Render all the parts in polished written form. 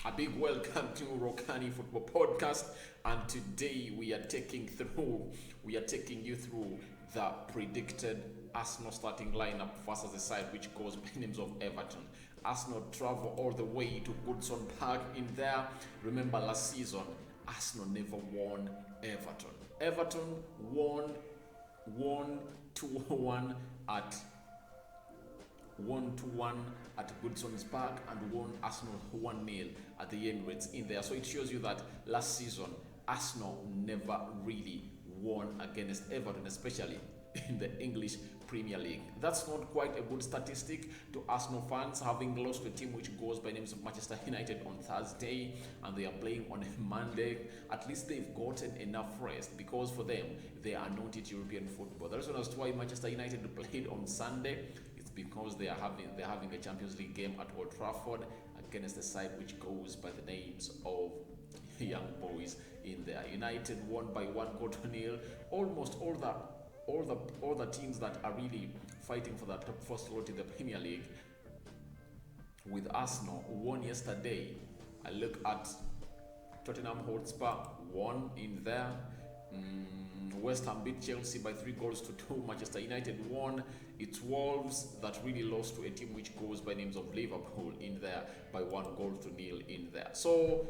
A big welcome to Rokani Football Podcast, and today we are taking you through the predicted Arsenal starting lineup versus the side which goes by the names of Everton. Arsenal travel all the way to Goodson Park in there. Remember last season, Arsenal never won Everton. Everton won 2-1 at Goodson's Park and won Arsenal 1-0 at the Emirates in there. So it shows you that last season Arsenal never really won against Everton, especially in the English Premier League. That's not quite a good statistic to Arsenal fans, having lost to a team which goes by names of Manchester United on Thursday, and they are playing on Monday. At least they've gotten enough rest, because for them they are not in European football. The reason as to why Manchester United played on Sunday is because they're having a Champions League game at Old Trafford against the side which goes by the names of Young Boys in there. United won by 1-0. Almost all the teams that are really fighting for that top 4 slot in the Premier League, with Arsenal, won yesterday. I look at Tottenham Hotspur, won in there. West Ham beat Chelsea by 3-2. Manchester United won. It's Wolves that really lost to a team which goes by names of Liverpool in there by 1-0 in there. So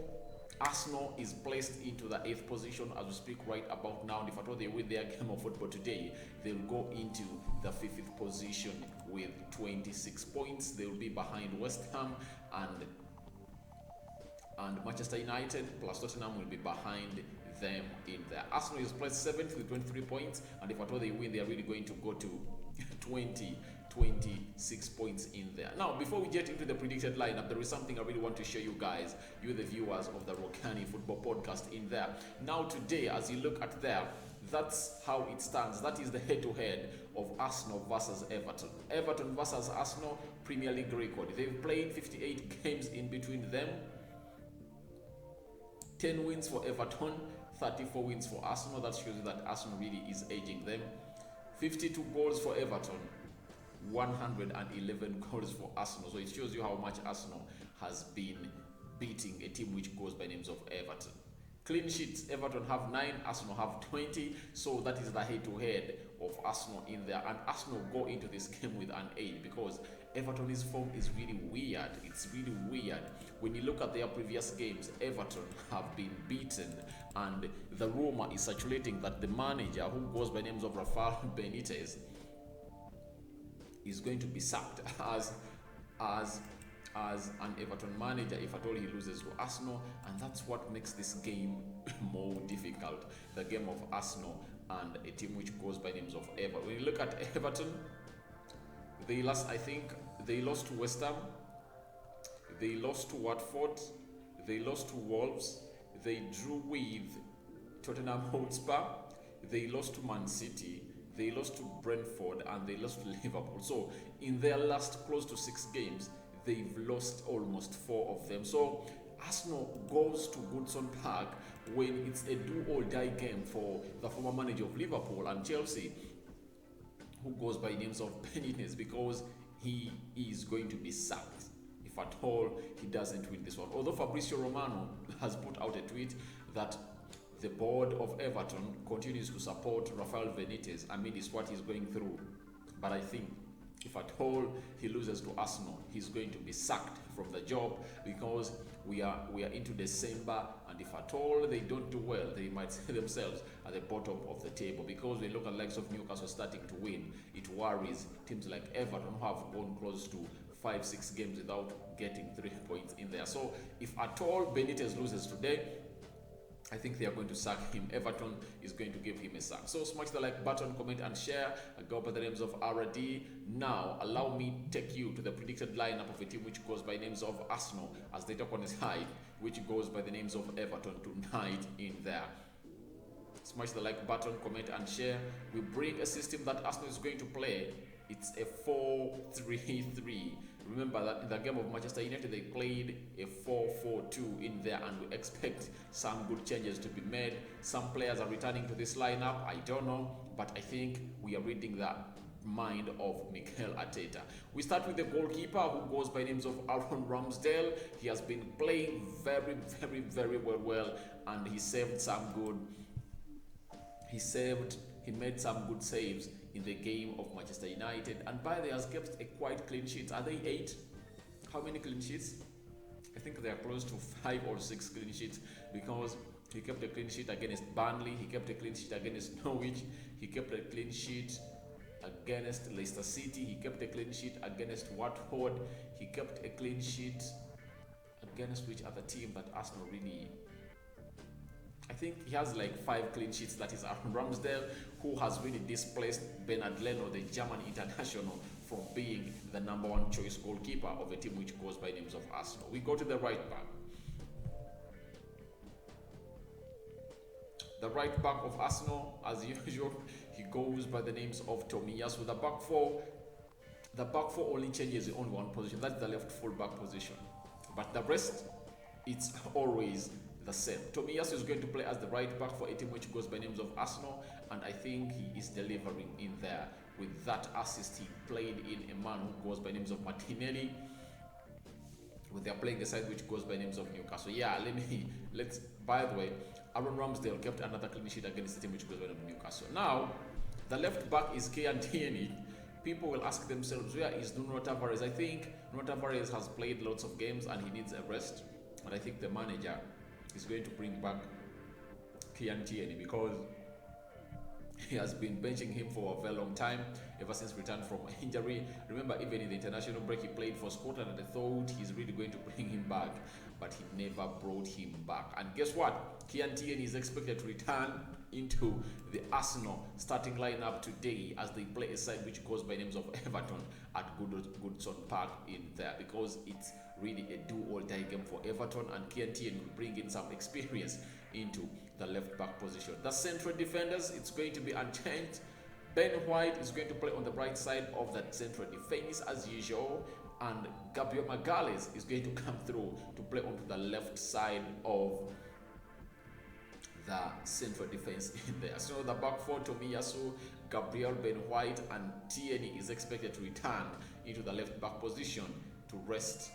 Arsenal is placed into the 8th position as we speak right about now. And if at all they win their game of football today, they'll go into the 5th position with 26 points. They'll be behind West Ham, and Manchester United plus Tottenham will be behind them in there. Arsenal is placed 7th with 23 points, and if at all they win, they are really going to go to 26 points in there. Now, before we get into the predicted lineup, there is something I really want to show you guys, you the viewers of the Rokani Football Podcast in there. Now today, as you look at there, that's how it stands. That is the head-to-head of Arsenal versus Everton. Everton versus Arsenal, Premier League record. They've played 58 games in between them. 10 wins for Everton, 34 wins for Arsenal. That shows you that Arsenal really is edging them. 52 goals for Everton, 111 goals for Arsenal. So it shows you how much Arsenal has been beating a team which goes by names of Everton. Clean sheets, Everton have 9, Arsenal have 20. So that is the head-to-head of Arsenal in there. And Arsenal go into this game with an edge because Everton's form is really weird. It's really weird. When you look at their previous games, Everton have been beaten, and the rumor is circulating that the manager, who goes by names of Raphael is going to be sacked as an Everton manager if at all he loses to Arsenal, and that's what makes this game more difficult. The game of Arsenal and a team which goes by names of Everton. When you look at Everton, they lost to West Ham, they lost to Watford, they lost to Wolves, they drew with Tottenham Hotspur, they lost to Man City, they lost to Brentford, and they lost to Liverpool. So in their last close to 6 games, they've lost almost 4 of them. So Arsenal goes to Goodson Park when it's a do-or-die game for the former manager of Liverpool and Chelsea, who goes by names of Benitez, because he is going to be sacked if at all he doesn't win this one. Although Fabrizio Romano has put out a tweet that the board of Everton continues to support Raphael Benitez amidst what he's going through, but I think if at all he loses to Arsenal, he's going to be sacked from the job, because we are into December, and if at all they don't do well, they might see themselves at the bottom of the table, because we look at the likes of Newcastle starting to win. It worries teams like Everton, who have gone close to 5-6 games without getting 3 points in there. So if at all Benitez loses today, I think they are going to sack him. Everton is going to give him a sack. So smash the like button, comment and share. I go by the names of RD. Now, allow me to take you to the predicted lineup of a team which goes by names of Arsenal, as they talk on his side, which goes by the names of Everton tonight in there. Smash the like button, comment and share. We bring a system that Arsenal is going to play. It's a 4-3-3. Remember that in the game of Manchester United, they played a 4-4-2 in there, and we expect some good changes to be made. Some players are returning to this lineup. I don't know, but I think we are reading that mind of Mikel Arteta. We start with the goalkeeper, who goes by names of Aaron Ramsdale. He has been playing very well, and he saved some good. He made some good saves in the game of Manchester United, and by the way, has kept a quite clean sheet. Are they 8? How many clean sheets? I think they are close to 5 or 6 clean sheets, because he kept a clean sheet against Burnley, he kept a clean sheet against Norwich, he kept a clean sheet against Leicester City, he kept a clean sheet against Watford, he kept a clean sheet against which other team that Arsenal really... I think he has like 5 clean sheets. That is Aaron Ramsdale, who has really displaced Bernard Leno, the German international, from being the #1 choice goalkeeper of a team which goes by names of Arsenal. We go to the right back. The right back of Arsenal, as usual, he goes by the names of Tomiyasu. The back four only changes in only one position. That's the left full back position. But the rest, it's always the same. Tomiyasu is going to play as the right back for a team which goes by names of Arsenal, and I think he is delivering in there. With that assist, he played in a man who goes by names of Martinelli. When they're playing a side which goes by names of Newcastle. Yeah, let's. By the way, Aaron Ramsdale kept another clean sheet against the team which goes by names of Newcastle. Now, the left back is Kieran Tierney. People will ask themselves, where is Nuno Tavares? I think Nuno Tavares has played lots of games and he needs a rest. And I think the manager is going to bring back Kieran Tierney, because he has been benching him for a very long time, ever since return from injury. Remember, even in the international break, he played for Scotland, and I thought he's really going to bring him back, but he never brought him back. And guess what? Kieran Tierney is expected to return into the Arsenal starting lineup today, as they play a side which goes by names of Everton at Goodson Park in there, because it's really a do-or-die game for Everton, and Kieran Tierney will bring in some experience into the left back position. The central defenders, it's going to be unchanged. Ben White is going to play on the right side of that central defense as usual, and Gabriel Magalhaes is going to come through to play onto the left side of the central defense in there. So the back four, Tomiyasu, Gabriel, Ben White, and Tierney is expected to return into the left back position to rest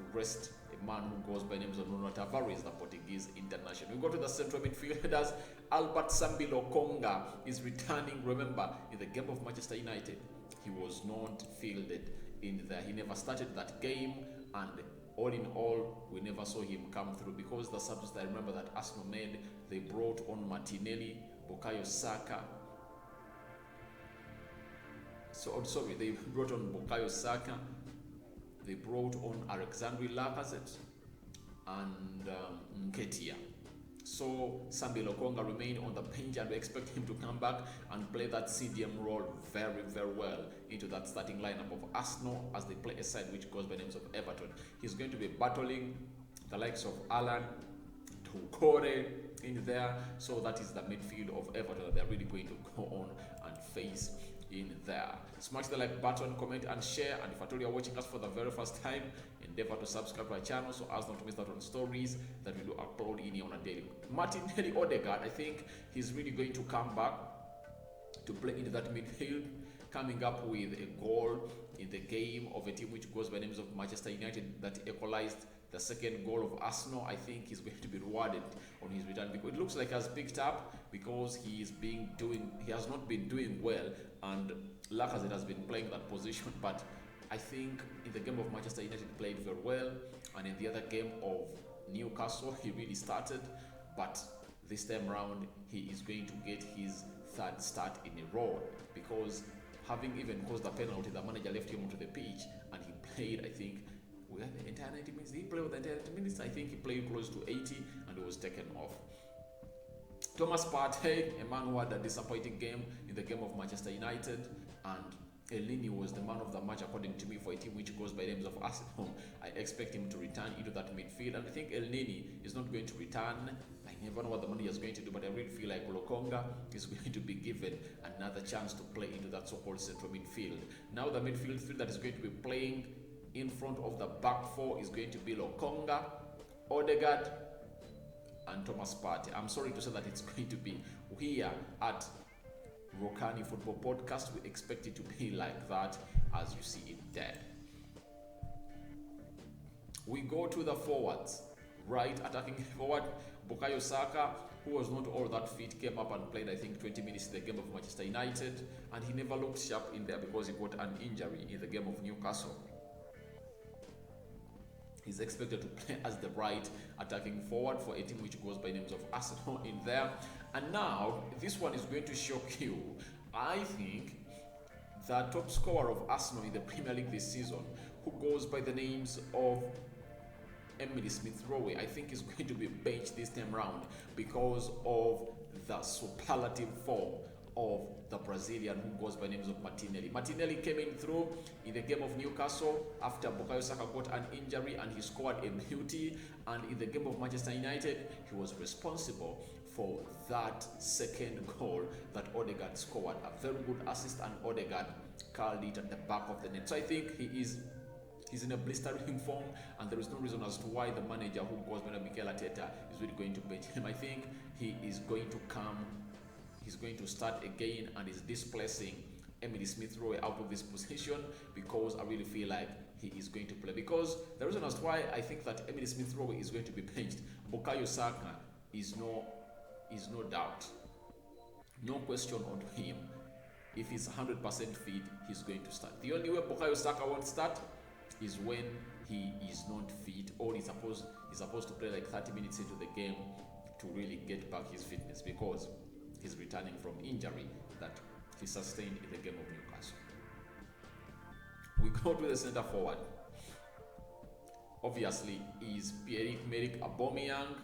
a man who goes by names of Nuno Tavares, the Portuguese international. We go to the central midfielders. Albert Sambi Lokonga is returning. Remember, in the game of Manchester United, he was not fielded in there. He never started that game, and all in all, we never saw him come through, because the substitutes I remember that Arsenal made, they brought on Martinelli, Bukayo Saka. They brought on Bukayo Saka. They brought on Alexandre Lacazette and Nketiah. So Sambi Lokonga remained on the bench, and we expect him to come back and play that CDM role very well into that starting lineup of Arsenal, as they play a side which goes by names of Everton. He's going to be battling the likes of Haaland, to Coty in there. So that is the midfield of Everton that they're really going to go on and face in there. Smash the like button, comment and share, and if at all you're watching us for the very first time, endeavor to subscribe to our channel so as not to miss out on stories that we do upload in here on a daily. Martinelli Odegaard, I think he's really going to come back to play into that midfield, coming up with a goal in the game of a team which goes by names of Manchester United that equalized the second goal of Arsenal. I think he's going to be rewarded on his return, because it looks like he has picked up, because he has not been doing well, and Lacazette has been playing that position. But I think in the game of Manchester United played very well, and in the other game of Newcastle he really started, but this time around he is going to get his third start in a row, because having even caused the penalty, the manager left him onto the pitch and he played, I think, we had the entire 90 minutes. Did he play with the entire 90 minutes? I think he played close to 80 and he was taken off. Thomas Partey, a man who had a disappointing game in the game of Manchester United, and Elneny was the man of the match according to me for a team which goes by names of Arsenal. I expect him to return into that midfield, and I think Elneny is not going to return. I never know what the manager is going to do, but I really feel like Lokonga is going to be given another chance to play into that so-called central midfield. Now the midfield three that is going to be playing in front of the back four is going to be Lokonga, Odegaard, and Thomas Partey. I'm sorry to say that it's going to be here at Rokani Football Podcast. We expect it to be like that as you see it there. We go to the forwards. Right attacking forward, Bukayo Saka, who was not all that fit, came up and played I think 20 minutes in the game of Manchester United, and he never looked sharp in there because he got an injury in the game of Newcastle. He's expected to play as the right attacking forward for a team which goes by names of Arsenal in there. And now, this one is going to shock you. I think the top scorer of Arsenal in the Premier League this season, who goes by the names of Emily Smith-Rowe, I think is going to be benched this time round because of the superlative form of the Brazilian who goes by names of Martinelli. Martinelli came in through in the game of Newcastle after Bukayo Saka got an injury and he scored a beauty, and in the game of Manchester United he was responsible for that second goal that Odegaard scored. A very good assist, and Odegaard curled it at the back of the net. So I think he's in a blistering form, and there is no reason as to why the manager who goes by Mikel Arteta is really going to bench him. I think he is going to come, he's going to start again and is displacing Emily Smith-Rowe out of this position, because I really feel like he is going to play. Because the reason as to why I think that Emily Smith-Rowe is going to be benched, Bukayo Saka is no doubt, no question on him. If he's 100% fit, he's going to start. The only way Bukayo Saka won't start is when he is not fit, or he's supposed to play like 30 minutes into the game to really get back his fitness, because he's returning from injury that he sustained in the game of Newcastle. We go to the centre forward. Obviously is Pierre-Emerick Aubameyang,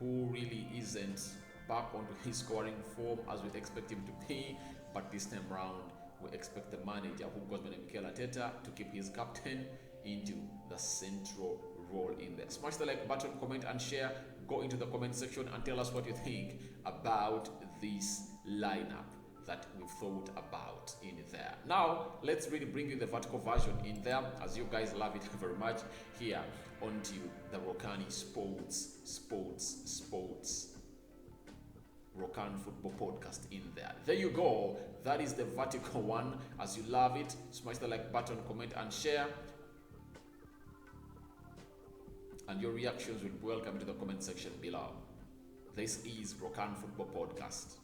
who really isn't back onto his scoring form as we expect him to be, but this time round we expect the manager who goes by Mikel Arteta to keep his captain into the central role in there. Smash the like button, comment and share. Go into the comment section and tell us what you think about this lineup that we've thought about in there. Now let's really bring you the vertical version in there, as you guys love it very much, here onto the Rokani Sports Rokani Football Podcast in there. There you go. That is the vertical one. As you love it, smash the like button, comment and share, and your reactions will be welcome to the comment section below. This is Rokani Football Podcast.